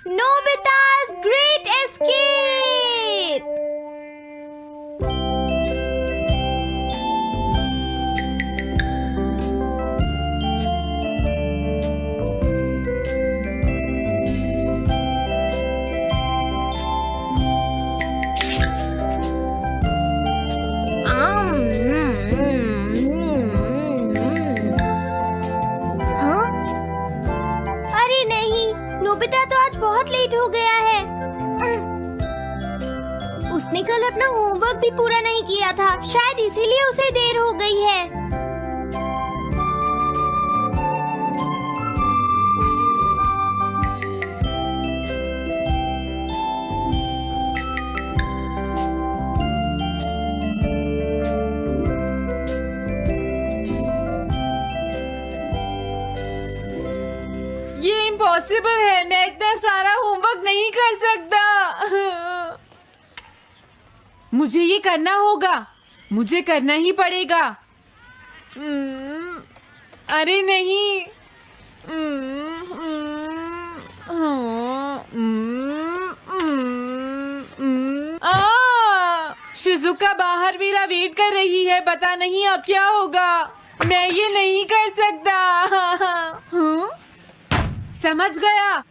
Nobita's Great Escape! Nobita तो आज बहुत लेट हो गया है। उसने कल अपना होमवर्क भी पूरा नहीं किया था, शायद इसीलिए उसे देर हो गई है। इम्पॉसिबल है, मैं इतना सारा होमवर्क नहीं कर सकता। मुझे ये करना होगा, मुझे करना ही पड़ेगा। अरे नहीं। शिजुका बाहर मेरा वेट कर रही है, पता नहीं अब क्या होगा। मैं ये नहीं कर सकता। समझ गया।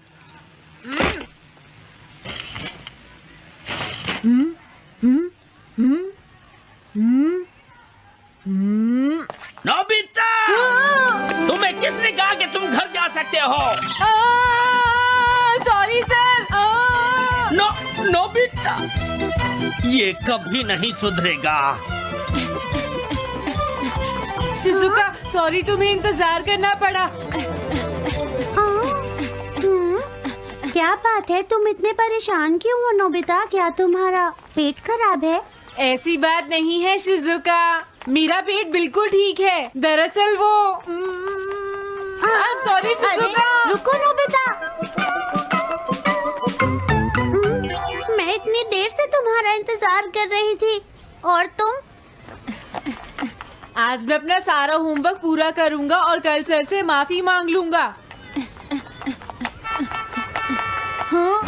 नोबिता, तुम्हें किसने कहा कि तुम घर जा सकते हो? Sorry sir. नोबिता, ये कभी नहीं सुधरेगा। शिजुका, सॉरी, तुम्हें इंतजार करना पड़ा। क्या बात है, तुम इतने परेशान क्यों हो नोबिता? क्या तुम्हारा पेट खराब है? ऐसी बात नहीं है शिजुका, मेरा पेट बिल्कुल ठीक है। दरअसल वो सॉरी शिजुका। रुको नोबिता, मैं इतनी देर से तुम्हारा इंतजार कर रही थी और तुम? आज मैं अपना सारा होमवर्क पूरा करूंगा और कल सर से माफी मांग लूंगा। हाँ?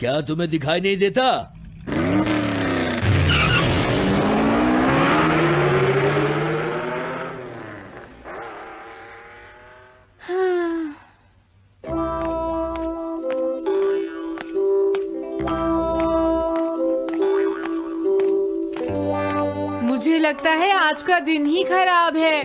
क्या तुम्हें दिखाई नहीं देता? मुझे लगता है आज का दिन ही खराब है।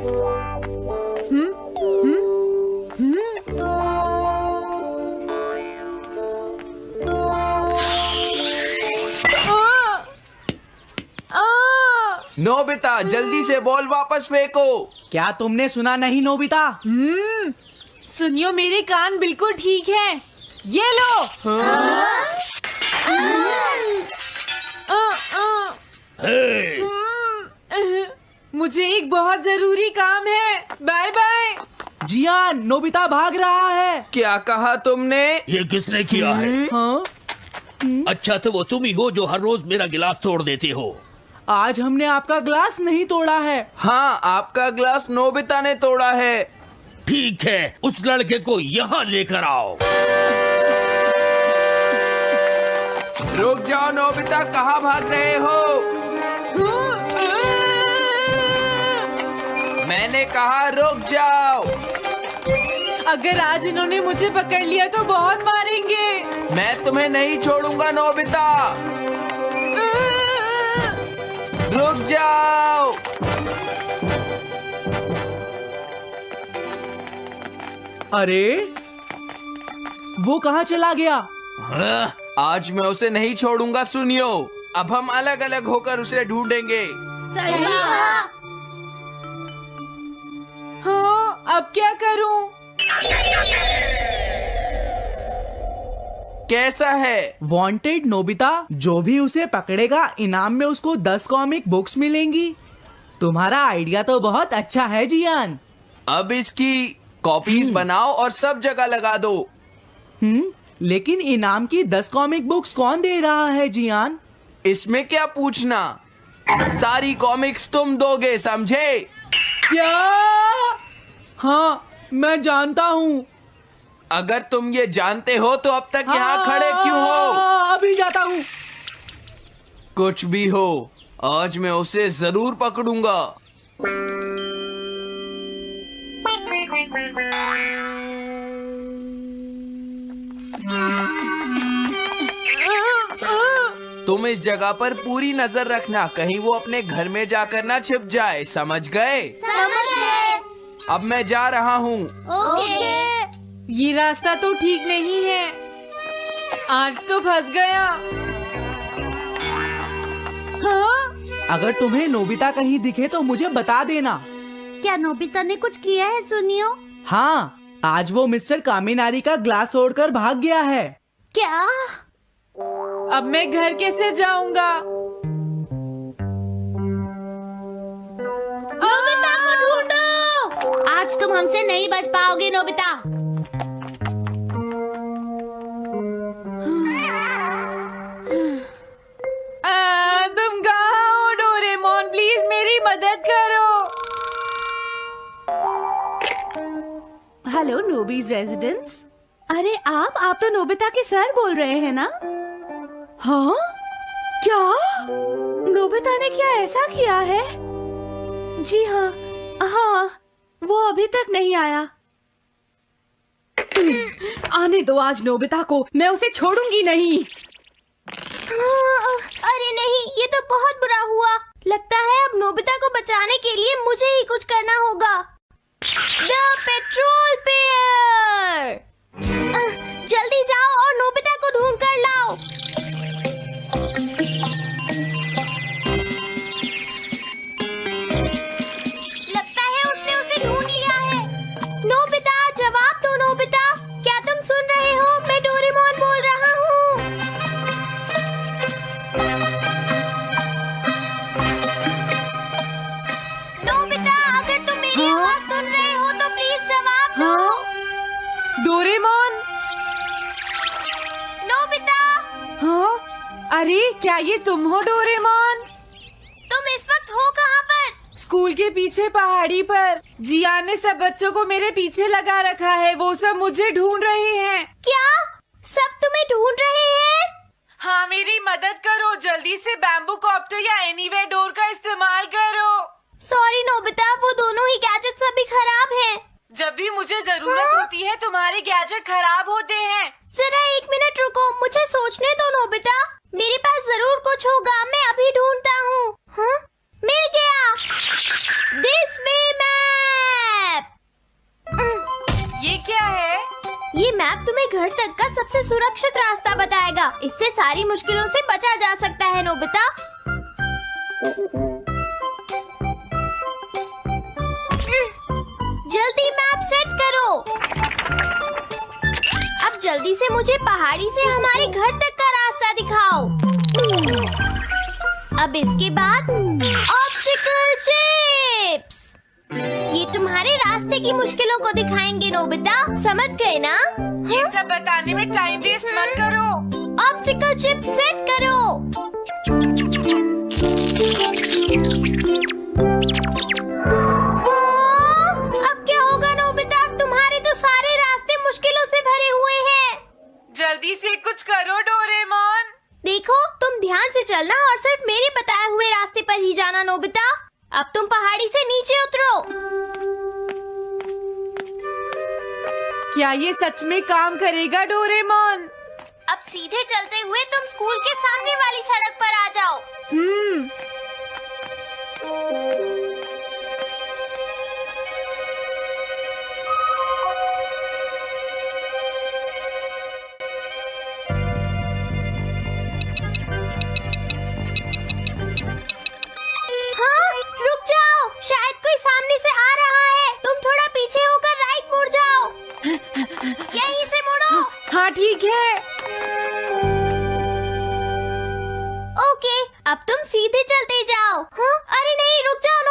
नोबिता, जल्दी से बॉल वापस फेंको। क्या तुमने सुना नहीं नोबिता? सुनियो, मेरे कान बिल्कुल ठीक हैं। ये लो। मुझे एक बहुत जरूरी काम है। Bye bye. जियान, नोबिता भाग रहा है। क्या कहा तुमने? ये किसने किया है? हाँ? अच्छा, तो वो तुम ही हो जो हर रोज मेरा गिलास तोड़ देते हो। आज हमने आपका ग्लास नहीं तोड़ा है। हाँ, आपका ग्लास नोबिता ने तोड़ा है। ठीक है, उस लड़के को यहाँ लेकर आओ। रुक जाओ नोबिता, कहाँ भाग रहे हो? मैंने कहा रुक जाओ। अगर आज इन्होंने मुझे पकड़ लिया तो बहुत मारेंगे। मैं तुम्हें नहीं छोड़ूंगा नोबिता, रुक जाओ। अरे वो कहाँ चला गया? हाँ? आज मैं उसे नहीं छोड़ूंगा। सुनियो, अब हम अलग अलग होकर उसे ढूंढेंगे। सही कहा। हाँ, अब क्या करूं? कैसा है? वांटेड नोबिता, जो भी उसे पकड़ेगा इनाम में उसको 10 कॉमिक बुक्स मिलेंगी। तुम्हारा आइडिया तो बहुत अच्छा है जियान। अब इसकी कॉपीज बनाओ और सब जगह लगा दो। लेकिन इनाम की 10 कॉमिक बुक्स कौन दे रहा है जियान? इसमें क्या पूछना, सारी कॉमिक्स तुम दोगे, समझे? क्या? हाँ, मैं जानता हूँ। अगर तुम ये जानते हो तो अब तक यहाँ खड़े क्यों हो? अभी जाता हूँ। कुछ भी हो, आज मैं उसे जरूर पकड़ूंगा। तुम इस जगह पर पूरी नजर रखना, कहीं वो अपने घर में जाकर ना छिप जाए, समझ गए? समझ गए। अब मैं जा रहा हूँ। ओके। ये रास्ता तो ठीक नहीं है, आज तो फंस गया। हाँ? अगर तुम्हें नोबिता कहीं दिखे तो मुझे बता देना। क्या नोबिता ने कुछ किया है सुनियो? हाँ, आज वो मिस्टर कामिनारी का ग्लास तोड़कर भाग गया है। क्या? अब मैं घर कैसे जाऊंगा? नोबिता को ढूंढो। आज तुम हमसे नहीं बच पाओगे नोबिता। तुम कहाँ हो डोरेमोन? प्लीज मेरी मदद करो। हेलो नोबीज रेजिडेंस। अरे आप तो नोबिता के सर बोल रहे हैं ना? हाँ? क्या? नोबिता ने क्या ऐसा किया है? जी हाँ, हाँ, वो अभी तक नहीं आया। आने दो आज नोबिता को, मैं उसे छोड़ूंगी नहीं। अरे नहीं, ये तो बहुत बुरा हुआ। लगता है अब नोबिता को बचाने के लिए मुझे ही कुछ करना होगा। द पेट्रोल पेयर, जल्दी जाओ और नोबिता को ढूंढ कर लाओ। लगता है उसने उसे ढूंढ लिया है। नोबिता, जवाब दो नोबिता, क्या तुम सुन रहे हो? मैं डोरेमोन बोल रहा हूँ। नोबिता, अगर तुम मेरी आवाज सुन रहे हो तो प्लीज जवाब दो। डोरेमोन? नोबिता, हाँ? अरे क्या ये तुम हो डोरेमोन? तुम इस वक्त हो कहाँ पर? स्कूल के पीछे पहाड़ी पर। जिया ने सब बच्चों को मेरे पीछे लगा रखा है, वो सब मुझे ढूंढ रहे हैं। क्या? सब तुम्हें ढूंढ रहे हैं? हाँ, मेरी मदद करो, जल्दी से बैम्बू कॉप्टर या एनीवेयर डोर का इस्तेमाल करो। सॉरी नोबिता, वो दोनों ही गैजेट्स अभी खराब हैं। जब भी मुझे जरूरत हाँ? होती है तुम्हारे गैजेट खराब होते हैं। जरा एक मिनट रुको, मुझे सोचने दो नोबिता। मेरे पास जरूर कुछ होगा, मैं अभी ढूंढता हूँ। हाँ? मिल गया। This way map. ये क्या है? ये मैप तुम्हें घर तक का सबसे सुरक्षित रास्ता बताएगा। इससे सारी मुश्किलों से बचा जा सकता है नोबिता। जल्दी मैप सेट करो। अब जल्दी से मुझे पहाड़ी से हमारे घर तक का रास्ता दिखाओ। अब इसके बाद ऑब्स्टिकल चिप्स, ये तुम्हारे रास्ते की मुश्किलों को दिखाएंगे नोबिता, समझ गए ना? ये सब बताने में टाइम वेस्ट मत करो। ऑब्स्टिकल चिप्स सेट करो। अब क्या होगा नोबिता? तुम्हारे तो सारे रास्ते मुश्किलों से भरे हुए हैं। जल्दी से कुछ करो डोरेमोन। देखो, तुम ध्यान से चलना और सिर्फ मेरे बताए हुए रास्ते पर ही जाना नोबिता। अब तुम पहाड़ी से नीचे उतरो। क्या ये सच में काम करेगा डोरेमोन? अब सीधे चलते हुए तुम स्कूल के सामने वाली सड़क पर आ जाओ। हाँ, रुक जाओ, शायद कोई सामने से आ रहा है। तुम थोड़ा पीछे होकर राइट मुड़ जाओ। यहीं से मुड़ो। हाँ ठीक है। ओके, अब तुम सीधे चलते जाओ। हाँ? अरे नहीं, रुक जाओ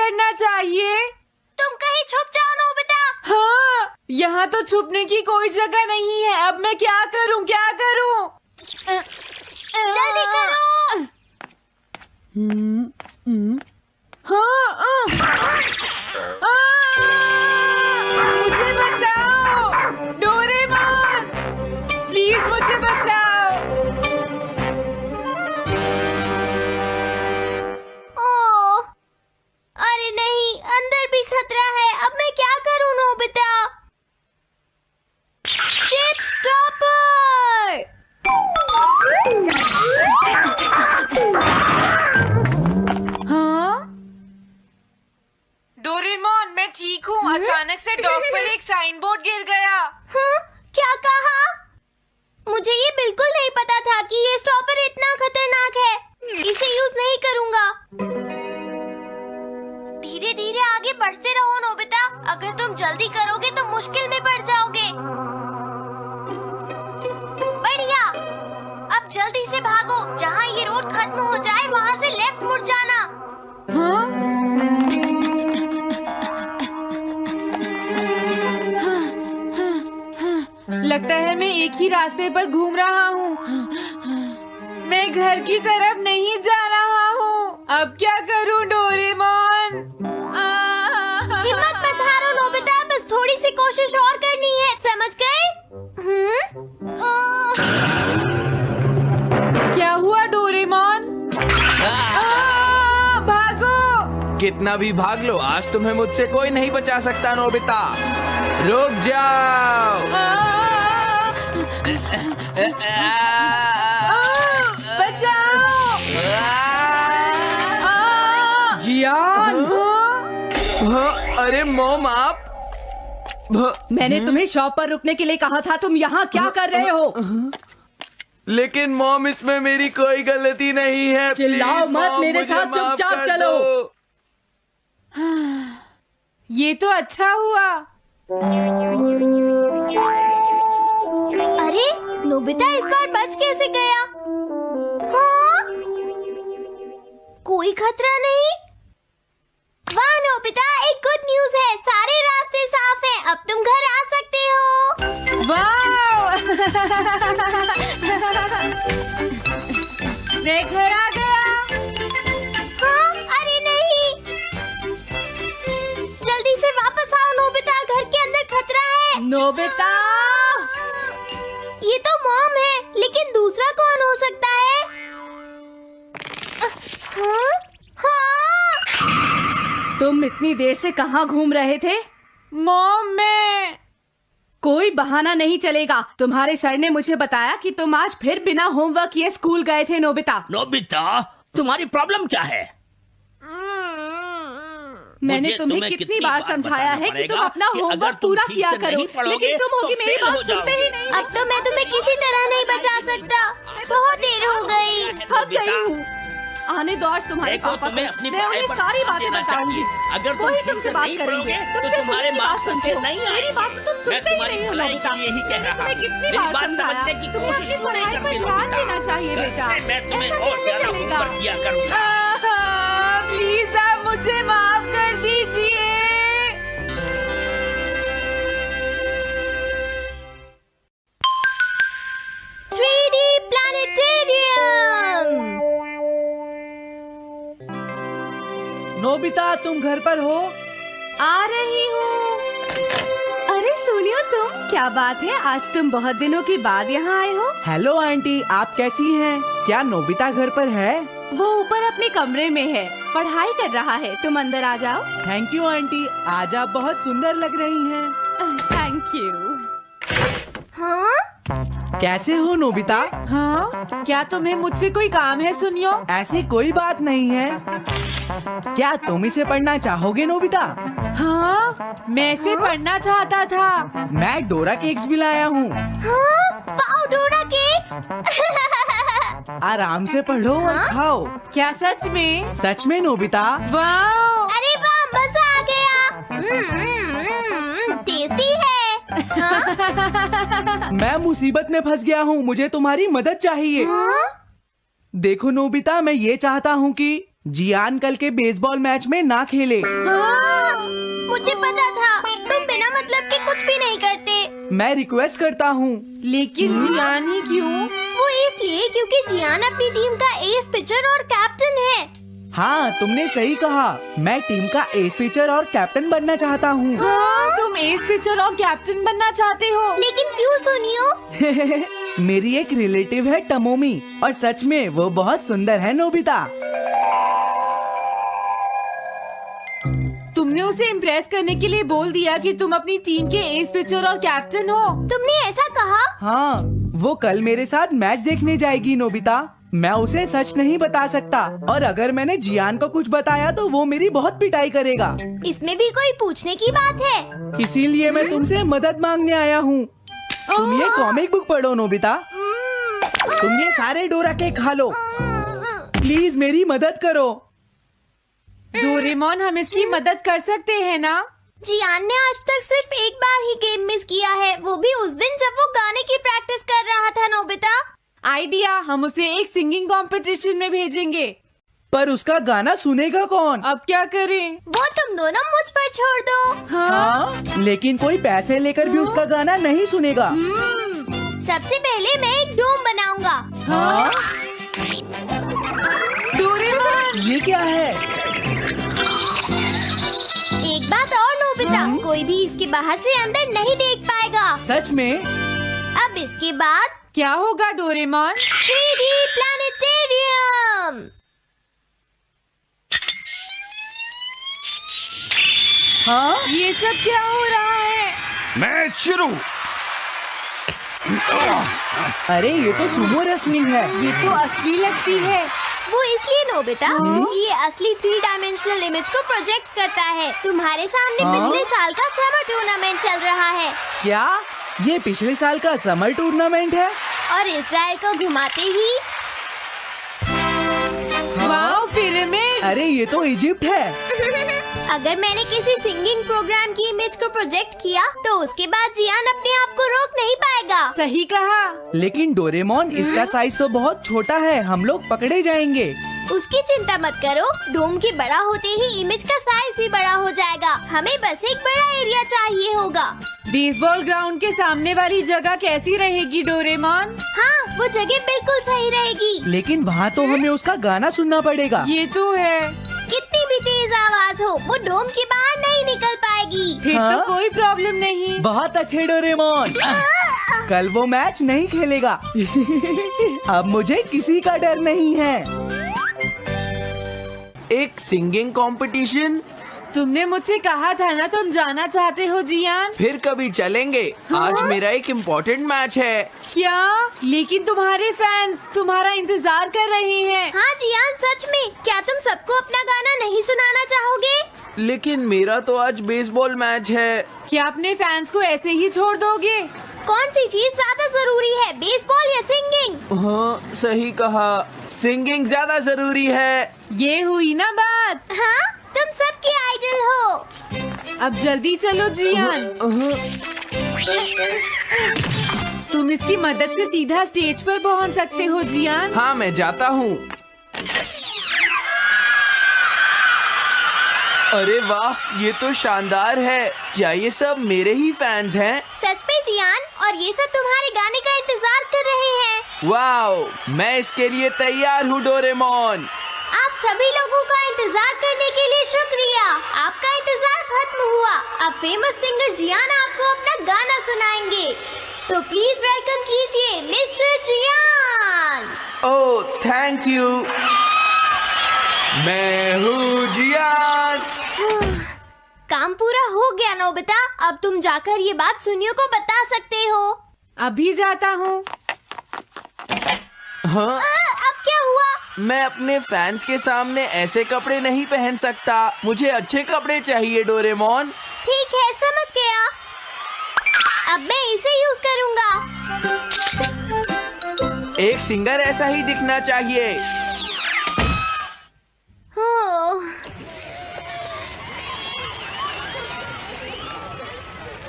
करना चाहिए? तुम कहीं छुप जाओ नोबिता। हाँ, यहाँ तो छुपने की कोई जगह नहीं है। अब मैं क्या करूँ, क्या करूँ? जल्दी करो। हाँ, मुझे बचाओ, डोरेमोन, प्लीज मुझे बचाओ। ओह, अरे नहीं, अंदर भी खतरा है। अब मैं क्या करूं नोबिता? Chip stopper. हाँ? डोरेमोन, मैं ठीक हूँ। अचानक से डॉक पर एक साइन बोर्ड गिर गया। हाँ, क्या कहा? मुझे ये बिल्कुल नहीं पता था कि ये स्टॉपर इतना खतरनाक है। इसे यूज नहीं करूंगा। धीरे धीरे आगे बढ़ते रहो नोबिता। अगर तुम जल्दी करोगे तो मुश्किल में पड़ जाओगे। बढ़िया। अब जल्दी से भागो। जहाँ ये रोड खत्म हो जाए वहाँ से लेफ्ट मुड़ जाना। हाँ? लगता है मैं एक ही रास्ते पर घूम रहा हूँ। मैं घर की तरफ नहीं जा रहा हूँ। अब क्या करूँ डोरेमोन? हिम्मत मत हारो नोबिता। बस थोड़ी सी कोशिश और करनी है। समझ गए? क्या हुआ डोरेमोन? भागो! कितना भी भाग लो, आज तुम्हें मुझसे कोई नहीं बचा सकता नोबिता। रुक जाओ। बचाओ! जियान, अरे मॉम, आप मैंने तुम्हें शॉप पर रुकने के लिए कहा था। तुम यहाँ क्या कर रहे हो? लेकिन मॉम, इसमें मेरी कोई गलती नहीं है। चिल्लाओ प्लीज, मत, मॉम, मेरे मुझे साथ माफ चुपचाप कर चलो। दो। ये तो अच्छा हुआ। अरे नोबिता इस बार बच कैसे गया? हाँ? कोई खतरा नहीं। वाह नोबिता, एक गुड न्यूज है। सारे रास्ते साफ हैं। अब तुम घर आ सकते हो। वाह! मैं घर आ गया। हाँ? अरे नहीं, जल्दी से वापस आओ नोबिता। घर के अंदर खतरा है। नोबिता, ये तो मॉम है, लेकिन दूसरा कौन हो सकता है? हाँ? हाँ? तुम इतनी देर से कहाँ घूम रहे थे? मॉम, मैं कोई बहाना नहीं चलेगा। तुम्हारे सर ने मुझे बताया कि तुम आज फिर बिना होमवर्क किए स्कूल गए थे नोबिता। नोबिता, तुम्हारी प्रॉब्लम क्या है? मैंने मुझे तुम्हें कितनी बार समझाया है कि तुम अपना होमवर्क पूरा किया करो, लेकिन तुम होगी मेरी बात सुनते ही नहीं। अब तो मैं तुम्हें किसी तरह नहीं बचा सकता। बहुत देर हो गई। थक गई हूँ। आने दो आज तुम्हारे देखो, पापा तुम्हें को। अपनी मैं उन्हें पढ़ाई पर सारी ध्यान बातें देना बताऊंगी। चाहिए। अगर तुम वही ठीक तुमसे से बात नहीं करेंगे। पढ़ोगे, तुम तो सिर्फ तुम्हारे उनकी बात मार्क्स सुनते अच्छे हो। नहीं मेरी आएंगे। बात तो तुम मैं सुनते ही तुम्हारी नहीं हो भलाई नोबिता। के लिए ही कह मैंने रहा तुम्हें हूँ। कितनी मेरी बार बात समझाया समझने की तुम्हें कोशिश अपनी क्यों नहीं पढ़ाई पर करते ध्यान नोबिता? देना चाहिए कल बेटा। से मैं तुम्हें ऐसा और कैसे ज्यादा चलेगा? होमवर्क किया करूंगा। प्लीज आप मुझे माफ कर दीजिए। 3D planetarium. नोबिता, तुम घर पर हो? आ रही हूँ। अरे सुनियो तुम, क्या बात है, आज तुम बहुत दिनों के बाद यहाँ आए हो। हेलो आंटी, आप कैसी हैं? क्या नोबिता घर पर है? वो ऊपर अपने कमरे में है, पढ़ाई कर रहा है। तुम अंदर आ जाओ। थैंक यू आंटी, आज आप बहुत सुंदर लग रही हैं। Thank you. हाँ? कैसे हो नोबिता? हाँ? क्या तुम्हें मुझसे कोई काम है सुनियो? ऐसी कोई बात नहीं है। क्या तुम इसे पढ़ना चाहोगे नोबिता? हाँ? मैं इसे पढ़ना चाहता था। मैं डोरा केक्स भी लाया हूँ। हाँ? वाओ, डोरा केक्स। आराम से पढ़ो और खाओ। क्या सच में? सच में नोबिता? वाह! अरे वाह, मजा आ गया। टेस्टी है। हाँ? मैं मुसीबत में फंस गया हूँ, मुझे तुम्हारी मदद चाहिए। हाँ? देखो नोबिता, मैं ये चाहता हूँ कि जियान कल के बेसबॉल मैच में ना खेले। मुझे पता था तुम बिना मतलब के कुछ भी नहीं करते। मैं रिक्वेस्ट करता हूँ। लेकिन जियान ही क्यों? वो इसलिए क्योंकि जियान अपनी टीम का एस पिचर और कैप्टन है। हाँ, तुमने सही कहा। मैं टीम का एस पिचर और कैप्टन बनना चाहता हूँ। तुम एस पिचर और कैप्टन बनना चाहते हो? लेकिन क्यों सुनियो? मेरी एक रिलेटिव है टमोमी, और सच में वो बहुत सुंदर है नोबिता। तुमने उसे इम्प्रेस करने के लिए बोल दिया कि तुम अपनी टीम के एस पिचर और कैप्टन हो। तुमने ऐसा कहा? हाँ, वो कल मेरे साथ मैच देखने जाएगी नोबिता। मैं उसे सच नहीं बता सकता, और अगर मैंने जियान को कुछ बताया तो वो मेरी बहुत पिटाई करेगा। इसमें भी कोई पूछने की बात है? इसीलिए मैं तुमसे मदद मांगने आया हूँ। तुम ये कॉमिक बुक पढ़ो नोबिता। तुम ये सारे डोरा केक खा लो। प्लीज मेरी मदद करो। डोरेमोन, हम इसकी मदद कर सकते हैं ना? जियान ने आज तक सिर्फ एक बार ही गेम मिस किया है, वो भी उस दिन जब वो गाने की प्रैक्टिस कर रहा था। नोबिता, आइडिया, हम उसे एक सिंगिंग कंपटीशन में भेजेंगे। पर उसका गाना सुनेगा कौन? अब क्या करें? वो तुम दोनों मुझ पर छोड़ दो। हाँ, लेकिन कोई पैसे लेकर भी उसका गाना नहीं सुनेगा। सबसे पहले मैं एक डोम बनाऊंगा। हाँ? डोरेमोन! ये क्या है? एक बात और नोबिता, कोई भी इसके बाहर से अंदर नहीं देख पाएगा। सच में? अब इसके बाद क्या होगा डोरेमोन? 3D planetarium. हाँ? ये सब क्या हो रहा है? मैच शुरू। अरे ये तो सुमो रेसलिंग है। ये तो असली लगती है। वो इसलिए नोबिता, ये असली 3 डायमेंशनल इमेज को प्रोजेक्ट करता है। तुम्हारे सामने पिछले साल का समर टूर्नामेंट चल रहा है। क्या ये पिछले साल का समर टूर्नामेंट है? और इस डायल को घुमाते ही वाओ, पिरामिड! अरे ये तो इजिप्ट है। अगर मैंने किसी सिंगिंग प्रोग्राम की इमेज को प्रोजेक्ट किया तो उसके बाद जियान अपने आप को रोक नहीं पाएगा। सही कहा। लेकिन डोरेमोन, इसका साइज तो बहुत छोटा है, हम लोग पकड़े जाएंगे। उसकी चिंता मत करो, डोम के बड़ा होते ही इमेज का साइज भी बड़ा हो जाएगा। हमें बस एक बड़ा एरिया चाहिए होगा। बेसबॉल ग्राउंड के सामने वाली जगह कैसी रहेगी डोरेमोन? हाँ, वो जगह बिल्कुल सही रहेगी। लेकिन वहाँ तो हमें उसका गाना सुनना पड़ेगा। ये तो है। कितनी भी तेज आवाज हो, वो डोम के बाहर नहीं निकल पाएगी। फिर हाँ? तो कोई प्रॉब्लम नहीं। बहुत अच्छे डोरेमोन। कल वो मैच नहीं खेलेगा। अब मुझे किसी का डर नहीं है। एक सिंगिंग कंपटीशन? तुमने मुझसे कहा था ना तुम जाना चाहते हो जियान। फिर कभी चलेंगे। आज मेरा एक इम्पोर्टेंट मैच है। क्या? लेकिन तुम्हारे फैंस तुम्हारा इंतजार कर रहे हैं। हाँ जियान, सच में। क्या तुम सबको अपना गाना नहीं सुनाना चाहोगे? लेकिन मेरा तो आज बेसबॉल मैच है। क्या अपने फैंस को ऐसे ही छोड़ दोगे? कौन सी चीज ज्यादा जरूरी है, बेसबॉल या सिंगिंग? हाँ, सही कहा। सिंगिंग ज्यादा जरूरी है। ये हुई ना बात। हाँ, तुम सबके आइडल हो। अब जल्दी चलो जियान। तुम इसकी मदद से सीधा स्टेज पर पहुंच सकते हो जियान। हाँ, मैं जाता हूँ। अरे वाह, ये तो शानदार है। क्या ये सब मेरे ही फैंस हैं? सच में जियान, और ये सब तुम्हारे गाने का इंतजार कर रहे हैं। वाओ, मैं इसके लिए तैयार हूँ डोरेमोन। आप सभी लोगों का इंतजार करने के लिए शुक्रिया। आपका इंतजार खत्म हुआ। अब फेमस सिंगर जियान आपको अपना गाना सुनाएंगे। तो प्लीज वेलकम कीजिए mister Jiyan. Oh, thank you. मैं हूँ जियान। काम पूरा हो गया नोबिता। अब तुम जाकर ये बात सुनियो को बता सकते हो। अभी जाता हूँ। हाँ? अब क्या हुआ? मैं अपने फैंस के सामने ऐसे कपड़े नहीं पहन सकता। मुझे अच्छे कपड़े चाहिए डोरेमोन। ठीक है, समझ गया। अब मैं इसे यूज करूँगा। एक सिंगर ऐसा ही दिखना चाहिए।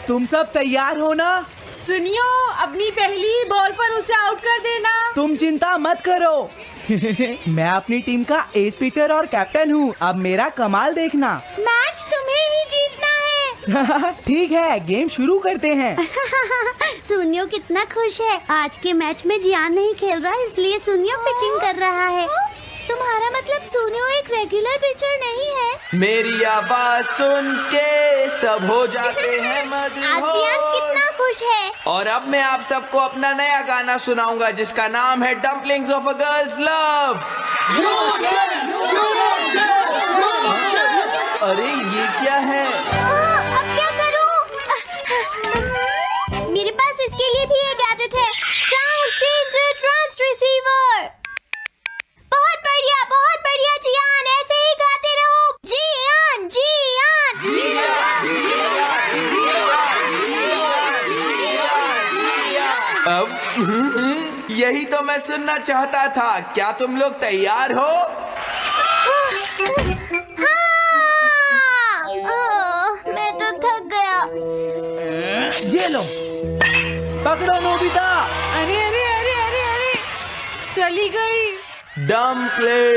तुम सब तैयार हो ना? सुनियो, अपनी पहली ही बॉल पर उसे आउट कर देना। तुम चिंता मत करो। मैं अपनी टीम का एस पिचर और कैप्टन हूँ। अब मेरा कमाल देखना। मैच तुम्हें ही जीतना है। ठीक है, गेम शुरू करते हैं। सुनियो कितना खुश है। आज के मैच में जियान नहीं खेल रहा, इसलिए सुनियो पिचिंग कर रहा है। तुम्हारा मतलब सुनियो एक रेगुलर पिचर नहीं है? मेरी आवाज सुन के सब हो जाते हैं आज जियान मदहोश। कितना खुश है। और अब मैं आप सबको अपना नया गाना सुनाऊंगा जिसका नाम है dumplings of a girls love. अरे ये क्या है? अब क्या करूं? मेरे पास इसके लिए भी एक गैजेट है, साउंड चेंजर ट्रांस रिसीवर। बहुत बढ़िया जियान, ऐसे ही गाते रहो। जियान जियान अब यही तो मैं सुनना चाहता था। क्या तुम लोग तैयार हो? मैं तो थक गया। ये लो, पकड़ो नोबिता। अरे अरे अरे अरे अरे, चली गई। डम्पलिंग